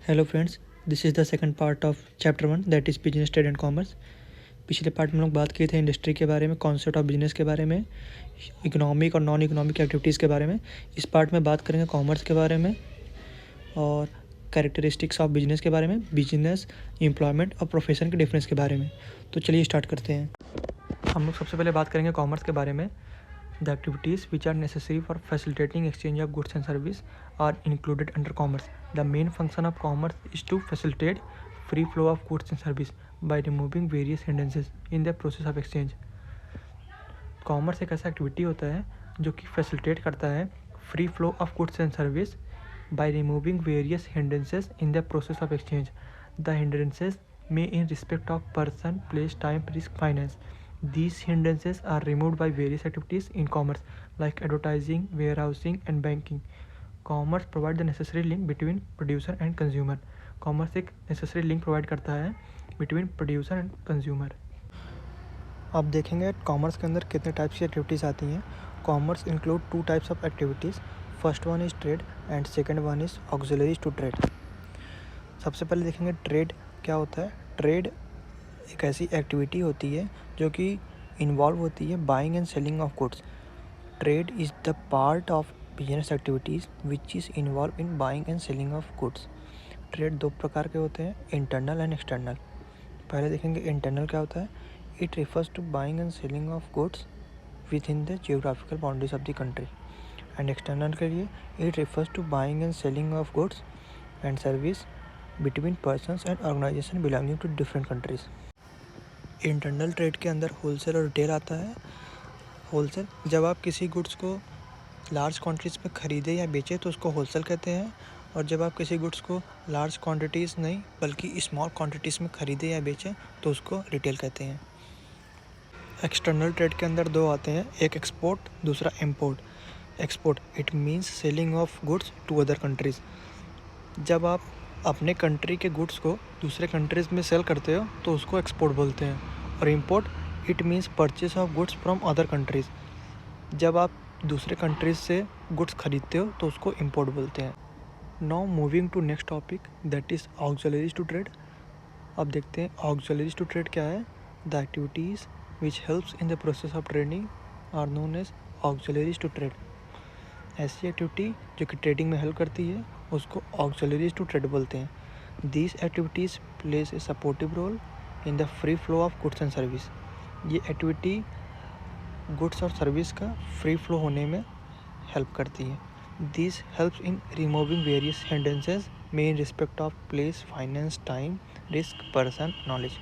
Hello friends, this is the second part of chapter 1 that is business trade and commerce. पिछले part में हम लोग बात किए थे इंडस्ट्री के बारे में, कॉन्सेप्ट ऑफ बिजनेस के बारे में, इकोनॉमिक और नॉन इकोनॉमिक एक्टिविटीज़ के बारे में। इस पार्ट में बात करेंगे कॉमर्स के बारे में और कैरेक्टरिस्टिक्स ऑफ बिजनेस के बारे में, बिजनेस, एम्प्लॉयमेंट और प्रोफेशन के डिफरेंस के बारे में। तो चलिए स्टार्ट करते हैं। हम लोग सबसे पहले बात करेंगे कॉमर्स के बारे में। The activities which are necessary for facilitating exchange of goods and service are included under commerce. The main function of commerce is to facilitate free flow of goods and service by removing various hindrances in the process of exchange। Commerce एक ऐसा activity होता है जो कि facilitate करता है free flow of goods and service by removing various hindrances in the process of exchange. The hindrances may in respect of person, place, time, risk, finance. These hindrances are removed by various activities in commerce like advertising, warehousing and banking। Commerce provide the necessary link between producer and consumer। Commerce एक necessary link provide करता है between producer and consumer। अब देखेंगे commerce के अंदर कितने types की activities आती हैं। Commerce include two types of activities. First one is trade and second one is auxiliaries to trade. सबसे पहले देखेंगे ट्रेड क्या होता है। ट्रेड एक ऐसी एक्टिविटी होती है जो कि इन्वॉल्व होती है buying and selling of goods. Trade is the part of business activities which is involve in buying and selling of goods. Trade दो प्रकार के होते हैं, इंटरनल एंड एक्सटर्नल। पहले देखेंगे इंटरनल क्या होता है। It refers to buying and selling of goods within the geographical boundaries of the country. And external के लिए it refers to buying and selling of goods and service between persons and organisation belonging to different countries. Internal trade के अंदर wholesale और retail आता है। Wholesale, जब आप किसी गुड्स को लार्ज क्वांटिटीज़ में ख़रीदें या बेचें तो उसको होलसेल कहते हैं। और जब आप किसी गुड्स को लार्ज क्वांटिटीज़ नहीं बल्कि स्मॉल क्वांटिटीज़ में ख़रीदें या बेचें तो उसको रिटेल कहते हैं। एक्सटर्नल ट्रेड के अंदर दो आते हैं, एक एक्सपोर्ट, दूसरा import. Export it means selling of goods to other countries. जब आप अपने कंट्री के गुड्स को दूसरे कंट्रीज़ में सेल करते हो तो उसको एक्सपोर्ट बोलते हैं। और import it means purchase of goods from other countries. जब आप दूसरे कंट्रीज़ से गुड्स खरीदते हो तो उसको इम्पोर्ट बोलते हैं। Now moving to next topic that is auxiliaries to trade. अब देखते हैं ऑक्सिलरीज टू ट्रेड क्या है। The activities which helps in the process of trading are known as auxiliaries to trade. ऐसी एक्टिविटी जो कि ट्रेडिंग में हेल्प करती है उसको ऑक्सिलरीज टू ट्रेड बोलते हैं। These activities place a supportive role in the free flow of goods and service. ये एक्टिविटी गुड्स और सर्विस का फ्री फ्लो होने में हेल्प करती है। This helps in removing various hindrances में in respect of place, finance, time, risk, person, knowledge.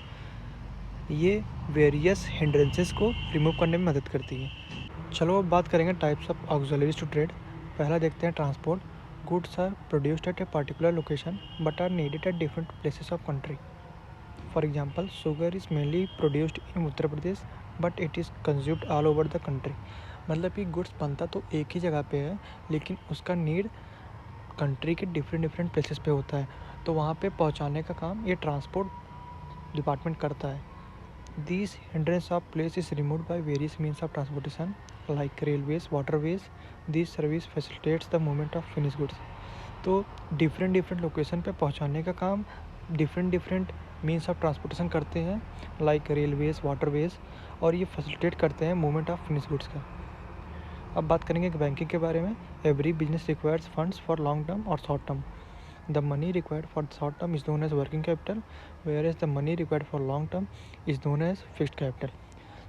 ये various hindrances को रिमूव करने में मदद करती है। चलो अब बात करेंगे types of auxiliaries to trade. पहला देखते हैं transport. Goods are produced at a particular location but are needed at different places of country. For example, sugar is mainly produced in Uttar Pradesh but it is consumed all over the country. मतलब कि goods बनता तो एक ही जगह पे है लेकिन उसका नीड कंट्री के डिफरेंट प्लेसेस पे होता है, तो वहाँ पे पहुँचाने का काम ये ट्रांसपोर्ट डिपार्टमेंट करता है। These hindrance of place is removed by various means of transportation like railways, waterways। This service facilitates the movement of finished goods। तो डिफरेंट लोकेशन पे पहुंचाने का काम डिफरेंट मीन्स ऑफ ट्रांसपोर्टेशन करते हैं लाइक रेलवेज़, वाटरवेज़, और ये facilitate करते हैं मूवमेंट ऑफ फिनिश गुड्स का। अब बात करेंगे बैंकिंग के बारे में। Every business requires funds for long term और short term. The money required for short term is known as working capital, whereas the money required for long term is known as fixed capital।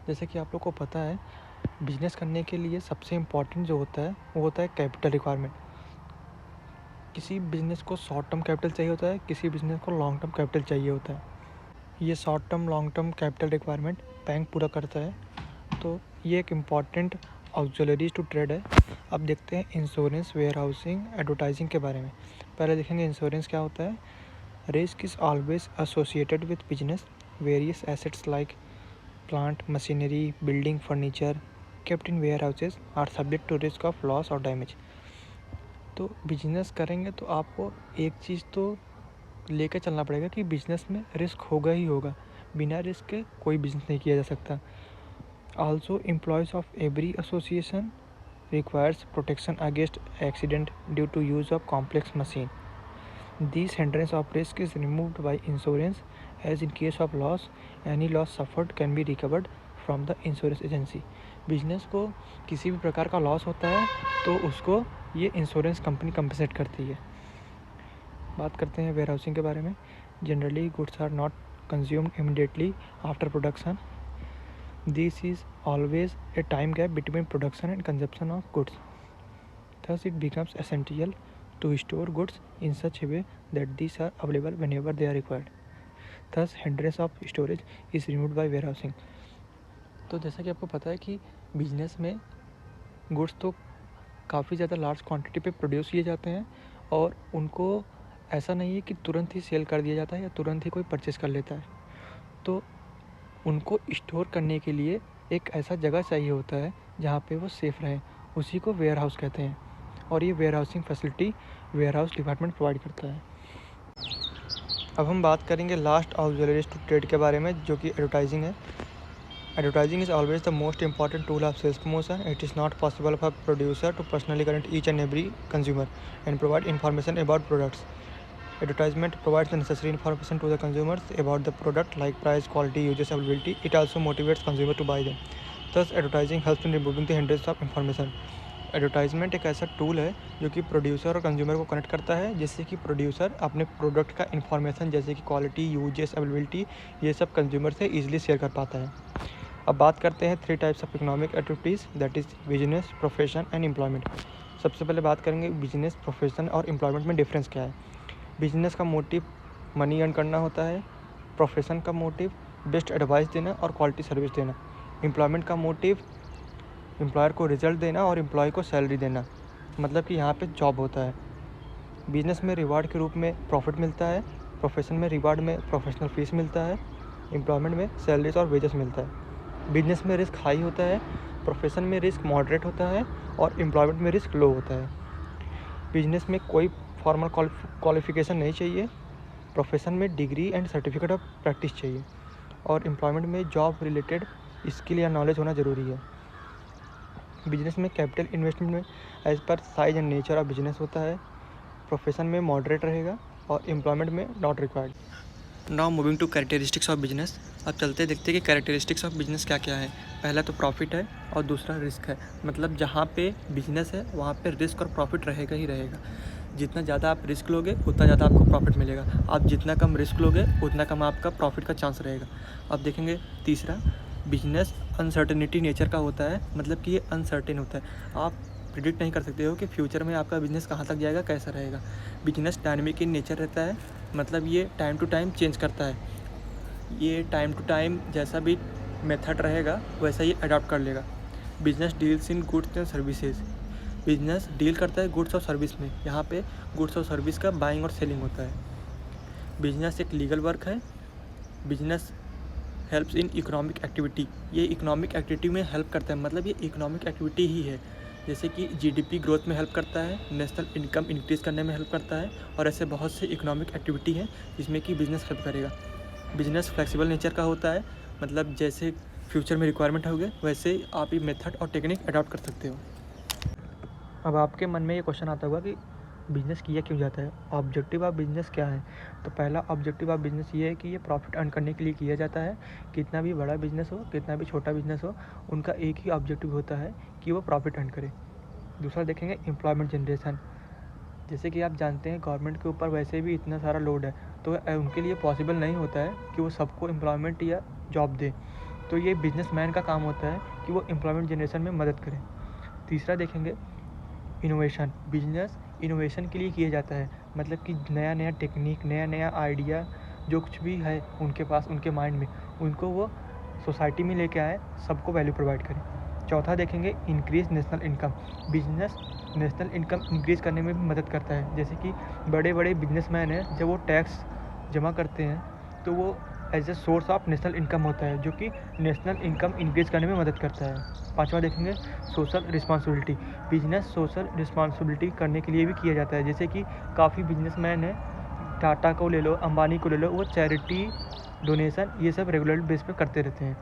जैसे कि आप लोग को पता है business करने के लिए सबसे इम्पॉर्टेंट जो होता है वो होता है कैपिटल रिक्वायरमेंट। किसी बिजनेस को शॉर्ट टर्म कैपिटल चाहिए होता है, किसी बिजनेस को लॉन्ग टर्म कैपिटल चाहिए होता है। ये short term long term capital requirement bank पूरा करता है, तो ये एक इम्पॉर्टेंट ऑक्सिलरीज टू ट्रेड है। अब देखते हैं इंश्योरेंस, वेयर हाउसिंग, एडवर्टाइजिंग के बारे में। पहले देखेंगे इंश्योरेंस क्या होता है। Risk is always associated with business. Various assets like plant, machinery, building, furniture kept in warehouses are subject to risk of loss और डैमेज। तो बिजनेस करेंगे तो आपको एक चीज़ तो लेकर चलना पड़ेगा कि बिजनेस में रिस्क होगा ही होगा। बिना रिस्क के कोई बिजनेस नहीं किया जा सकता। Also, employees of every association requires protection against accident due to use of complex machine। These hindrance of risk is removed by insurance, as in case of loss, any loss suffered can be recovered from the insurance agency. Business को किसी भी प्रकार का loss होता है तो उसको ये इंश्योरेंस कंपनी कंपनसेट करती है। बात करते हैं वेयर हाउसिंग के बारे में। Generally goods are not consumed immediately after production. This is always a time gap between production and consumption of goods. Thus, it becomes essential to store goods in such a way that these are available whenever they are required. Thus, hindrance of storage is removed by warehousing. तो जैसा कि आपको पता है कि business में goods तो काफ़ी ज़्यादा लार्ज क्वांटिटी पे प्रोड्यूस किए जाते हैं और उनको ऐसा नहीं है कि तुरंत ही सेल कर दिया जाता है या तुरंत ही कोई परचेस कर लेता है। तो उनको स्टोर करने के लिए एक ऐसा जगह चाहिए होता है जहाँ पे वो सेफ़ रहें, उसी को वेयर हाउस कहते हैं और ये warehousing facility warehouse department provide करता है। अब हम बात करेंगे लास्ट ऑक्सिलरीज टू ट्रेड के बारे में, जो कि एडवर्टाइजिंग है। Advertising is always the most important tool of sales promotion. It is not possible for producer to personally connect each and every consumer and provide information about products. Advertisement provides the necessary information to the consumers about the product like price, quality, usage, availability. It also motivates consumer to buy them. Thus, advertising helps in removing the hindrance of information. Advertisement एक ऐसा tool है जो कि producer और consumer को connect करता है, जिससे कि प्रोड्यूसर अपने प्रोडक्ट का इन्फॉर्मेशन जैसे कि क्वालिटी, यूजेस, अवेलेबिलिटी, ये सब कंज्यूमर से ईजिली शेयर कर पाता है। अब बात करते हैं 3 types of economic activities, that is business, profession and employment. सबसे पहले बात करेंगे बिजनेस, प्रोफेशन और एम्प्लॉयमेंट में डिफरेंस क्या है। बिजनेस का मोटिव मनी अर्न करना होता है, प्रोफेशन का मोटिव बेस्ट एडवाइस देना और क्वालिटी सर्विस देना, एम्प्लॉयमेंट का मोटिव एम्प्लॉयर को रिजल्ट देना और एम्प्लॉय को सैलरी देना, मतलब कि यहाँ पे जॉब होता है। बिजनेस में रिवार्ड के रूप में प्रॉफिट मिलता है, प्रोफेशन में रिवार्ड में प्रोफेशनल फीस मिलता है, एम्प्लॉयमेंट में सैलरीज और वेजेस मिलता है। बिजनेस में रिस्क हाई होता है, प्रोफेशन में रिस्क मॉडरेट होता है और एम्प्लॉयमेंट में रिस्क लो होता है। बिजनेस में कोई फॉर्मल क्वालिफिकेशन नहीं चाहिए, प्रोफेशन में degree and certificate of practice चाहिए और एम्प्लॉयमेंट में जॉब रिलेटेड स्किल या नॉलेज होना ज़रूरी है। बिजनेस में कैपिटल इन्वेस्टमेंट में as per size and nature of business होता है, प्रोफेशन में मॉडरेट रहेगा और एम्प्लॉयमेंट में not required. Now moving to characteristics of business. अब चलते देखते कि कैरेक्टरिस्टिक्स ऑफ बिजनेस क्या क्या है। पहला तो प्रॉफिट है और दूसरा रिस्क है, मतलब जहाँ पे बिजनेस है वहाँ पे रिस्क और प्रॉफिट रहेगा ही रहेगा। जितना ज़्यादा आप रिस्क लोगे उतना ज़्यादा आपको प्रॉफिट मिलेगा, आप जितना कम रिस्क लोगे उतना कम आपका प्रॉफिट का चांस रहेगा। अब देखेंगे तीसरा, बिजनेस अनसर्टेनिटी नेचर का होता है, मतलब कि ये अनसर्टेन होता है, आप प्रिडिक्ट नहीं कर सकते हो कि फ्यूचर में आपका बिज़नेस कहाँ तक जाएगा, कैसा रहेगा। बिजनेस डायनेमिक इन नेचर रहता है, मतलब ये टाइम टू टाइम चेंज करता है, ये टाइम टू टाइम जैसा भी मेथड रहेगा वैसा ये अडॉप्ट कर लेगा। Business deals in goods and services, business deal करता है गुड्स और सर्विस में, यहाँ पे गुड्स और सर्विस का बाइंग और सेलिंग होता है। बिजनेस एक लीगल वर्क है। Business helps in economic activity, ये इकोनॉमिक एक्टिविटी में हेल्प करता है, मतलब ये इकोनॉमिक एक्टिविटी ही है, जैसे कि जीडीपी ग्रोथ में हेल्प करता है, नेशनल इनकम इंक्रीज़ करने में हेल्प करता है और ऐसे बहुत से इकोनॉमिक एक्टिविटी हैं जिसमें कि बिज़नेस हेल्प करेगा। बिजनेस फ्लेक्सिबल नेचर का होता है, मतलब जैसे फ्यूचर में रिक्वायरमेंट होगे वैसे आप ये मेथड और टेक्निक अडॉप्ट कर सकते हो। अब आपके मन में ये क्वेश्चन आता होगा कि बिज़नेस किया क्यों जाता है, ऑब्जेक्टिव ऑफ बिज़नेस क्या है। तो पहला ऑब्जेक्टिव ऑफ बिज़नेस ये है कि ये प्रॉफिट अर्न करने के लिए किया जाता है। कितना भी बड़ा बिज़नेस हो, कितना भी छोटा बिज़नेस हो, उनका एक ही ऑब्जेक्टिव होता है कि वो प्रॉफिट अर्न करे। दूसरा देखेंगे एम्प्लॉयमेंट जनरेशन। जैसे कि आप जानते हैं गवर्नमेंट के ऊपर वैसे भी इतना सारा लोड है, तो उनके लिए पॉसिबल नहीं होता है कि वो सबको एम्प्लॉयमेंट या जॉब दे, तो ये बिजनेसमैन का काम होता है कि वो एम्प्लॉयमेंट जनरेशन में मदद करें। तीसरा देखेंगे इनोवेशन। बिजनेस इनोवेशन के लिए किया जाता है, मतलब कि नया नया टेक्निक, नया नया आइडिया जो कुछ भी है उनके पास, उनके माइंड में, उनको वो सोसाइटी में लेके आए, सबको वैल्यू प्रोवाइड करें। चौथा देखेंगे increase national income. Business national income increase करने में भी मदद करता है, जैसे कि बड़े बड़े बिजनेसमैन हैं जब वो टैक्स जमा करते हैं तो वो as a source of national income होता है, जो कि नेशनल इनकम इंक्रीज़ करने में मदद करता है। पांचवा देखेंगे social responsibility. Business social responsibility करने के लिए भी किया जाता है, जैसे कि काफ़ी बिजनेसमैन हैं, टाटा को ले लो, अंबानी को ले लो, वो चैरिटी, डोनेशन, ये सब रेगुलर बेस पे करते रहते हैं।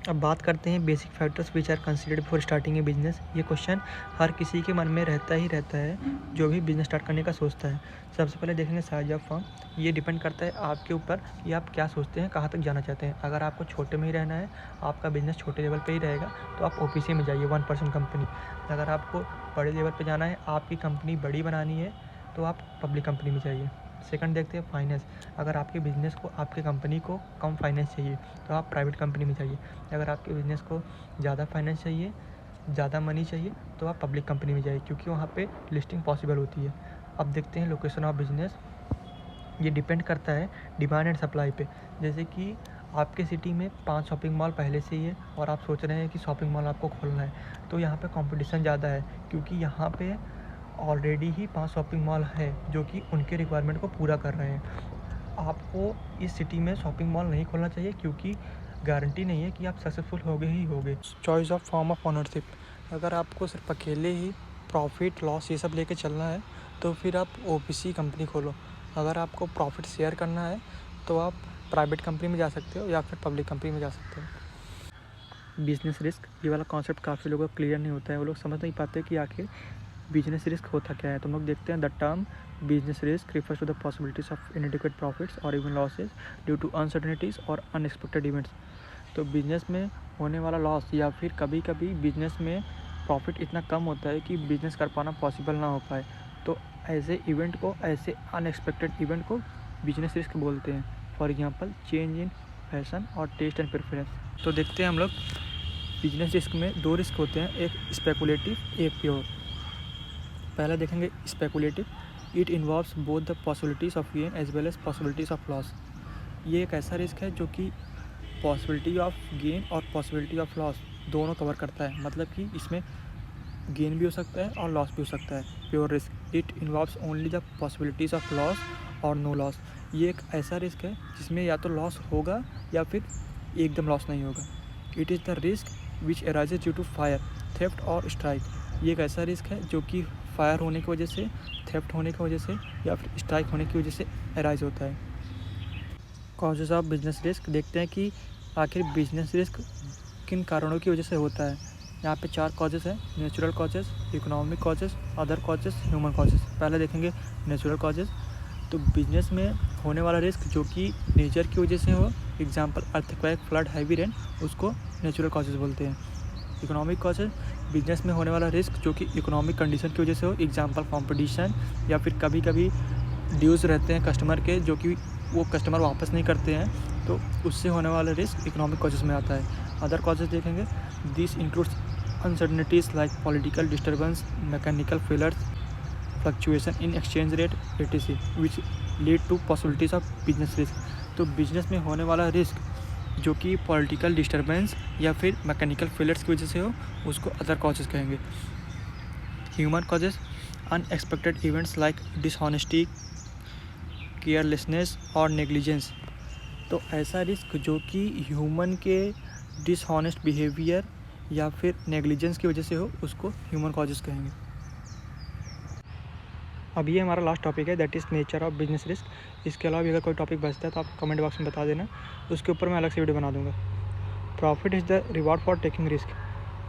अब बात करते हैं basic factors which are considered for starting a business. ये क्वेश्चन हर किसी के मन में रहता ही रहता है जो भी बिजनेस स्टार्ट करने का सोचता है। सबसे पहले देखेंगे साइज ऑफ फर्म। ये डिपेंड करता है आपके ऊपर कि आप क्या सोचते हैं, कहाँ तक जाना चाहते हैं। अगर आपको छोटे में ही रहना है, आपका बिजनेस छोटे लेवल पे ही रहेगा, तो आप ओपीसी में जाइए, 1% कंपनी। अगर आपको बड़े लेवल पे जाना है, आपकी कंपनी बड़ी बनानी है, तो आप पब्लिक कंपनी में जाइए। सेकंड देखते हैं फाइनेंस। अगर आपके बिज़नेस को, आपकी कंपनी को कम फाइनेंस चाहिए, तो आप प्राइवेट कंपनी में जाइए। अगर आपके बिज़नेस को ज़्यादा फाइनेंस चाहिए, ज़्यादा मनी चाहिए, तो आप पब्लिक कंपनी में जाइए, क्योंकि वहाँ पे लिस्टिंग पॉसिबल होती है। अब देखते हैं लोकेशन ऑफ बिजनेस। ये डिपेंड करता है डिमांड एंड सप्लाई पे। जैसे कि आपके सिटी में 5 शॉपिंग मॉल पहले से ही है और आप सोच रहे हैं कि शॉपिंग मॉल आपको खोलना है, तो यहाँ पे कंपटीशन ज़्यादा है, क्योंकि यहाँ पे ऑलरेडी ही 5 शॉपिंग मॉल है जो कि उनके रिक्वायरमेंट को पूरा कर रहे हैं। आपको इस सिटी में शॉपिंग मॉल नहीं खोलना चाहिए, क्योंकि गारंटी नहीं है कि आप सक्सेसफुल होगे ही होगे। Choice of form of ownership. अगर आपको सिर्फ अकेले ही प्रॉफिट लॉस ये सब लेके चलना है, तो फिर आप ओपीसी कंपनी खोलो। अगर आपको प्रॉफिट शेयर करना है, तो आप प्राइवेट कंपनी में जा सकते हो या फिर पब्लिक कंपनी में जा सकते हो। बिजनेस रिस्क, ये वाला कॉन्सेप्ट काफ़ी लोगों को क्लियर नहीं होता है। वो लोग समझ नहीं पाते कि आखिर बिजनेस रिस्क होता क्या है। तो हम लोग देखते हैं the term business risk refers to the possibilities of inadequate profits और even losses due to uncertainties और अनएक्सपेक्टेड इवेंट्स। तो बिजनेस में होने वाला लॉस, या फिर कभी कभी बिजनेस में प्रॉफिट इतना कम होता है कि बिजनेस कर पाना पॉसिबल ना हो पाए, तो ऐसे इवेंट को, ऐसे अनएक्सपेक्टेड इवेंट को बिजनेस रिस्क बोलते हैं। For example change in fashion और टेस्ट एंड प्रेफरेंस। तो देखते हैं हम लोग बिजनेस रिस्क में 2 रिस्क होते हैं, एक स्पेकुलेटिव, एक प्योर। पहले देखेंगे speculative. It involves both the possibilities of gain as well as possibilities of loss. ये एक ऐसा रिस्क है जो कि पॉसिबिलिटी ऑफ गेन और पॉसिबिलिटी ऑफ लॉस दोनों कवर करता है। मतलब कि इसमें गेन भी हो सकता है और लॉस भी हो सकता है। Pure risk, it involves only the possibilities of loss और नो लॉस। ये एक ऐसा रिस्क है जिसमें या तो लॉस होगा या फिर एकदम लॉस नहीं होगा। It is the risk which arises due to fire, theft और स्ट्राइक। ये एक ऐसा रिस्क है जो कि फायर होने की वजह से, थेफ्ट होने की वजह से या फिर स्ट्राइक होने की वजह से अराइज होता है। Causes of business risk. देखते हैं कि आखिर बिजनेस रिस्क किन कारणों की वजह से होता है। यहाँ पे 4 कॉजेज़ हैं: natural causes, economic causes, other causes, human causes. पहले देखेंगे नेचुरल कॉजेज़। तो बिजनेस में होने वाला रिस्क जो कि नेचर की वजह से हो, example earthquake, flood, heavy rain, उसको नेचुरल कॉजेज़ बोलते हैं। इकोनॉमिक कॉजेज़, बिजनेस में होने वाला रिस्क जो कि इकोनॉमिक कंडीशन की वजह से हो, एग्जांपल कंपटीशन, या फिर कभी कभी ड्यूज़ रहते हैं कस्टमर के जो कि वो कस्टमर वापस नहीं करते हैं, तो उससे होने वाला रिस्क इकोनॉमिक कॉजेज़ में आता है। अदर कॉजेज़ देखेंगे, this includes uncertainties like political disturbance, mechanical failures, fluctuation in exchange rate etc. Which lead to possibilities of business risk. तो बिजनेस में होने वाला रिस्क जो कि पॉलिटिकल डिस्टर्बेंस या फिर मैकेनिकल फेलर्स की वजह से हो, उसको अदर कॉजेज़ कहेंगे। Human causes, unexpected events like dishonesty, carelessness और नेग्लिजेंस। तो ऐसा रिस्क जो कि ह्यूमन के डिसऑनेस्ट बिहेवियर या फिर नेग्लिजेंस की वजह से हो, उसको ह्यूमन कॉजेज़ कहेंगे। अब ये हमारा लास्ट टॉपिक है, that is nature of business risk. इसके अलावा भी अगर कोई टॉपिक बचता है तो आप कमेंट बॉक्स में बता देना, उसके ऊपर मैं अलग से वीडियो बना दूंगा। Profit is the reward for taking risk.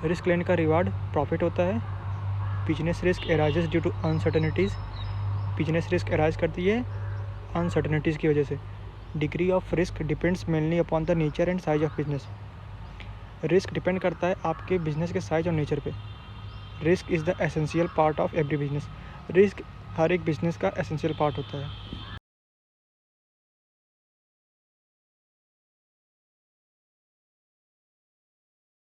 Risk लेने का रिवार्ड प्रॉफिट होता है। Business risk arises due to uncertainties. Business risk arise करती है अनसर्टेनिटीज़ की वजह से। Degree of risk depends mainly upon the nature and size of business. Risk depend करता है आपके बिजनेस के साइज और नेचर पे। Risk is the essential part of every business. Risk हर एक बिजनेस का एसेंशियल पार्ट होता है।